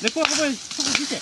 내 거 한번 하고 줄게.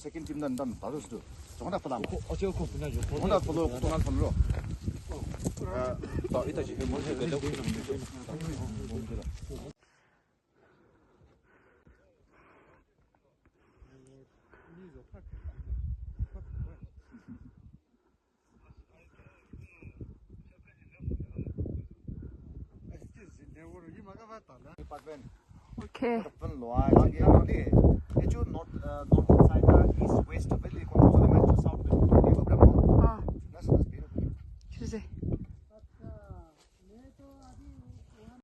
second team dan baru sudah. Jangan apa lama. 어제 그 분야 요. Jangan follow, jangan follow. 또 이따 지금 뭐 해야 되고 오케이. north side east west valley south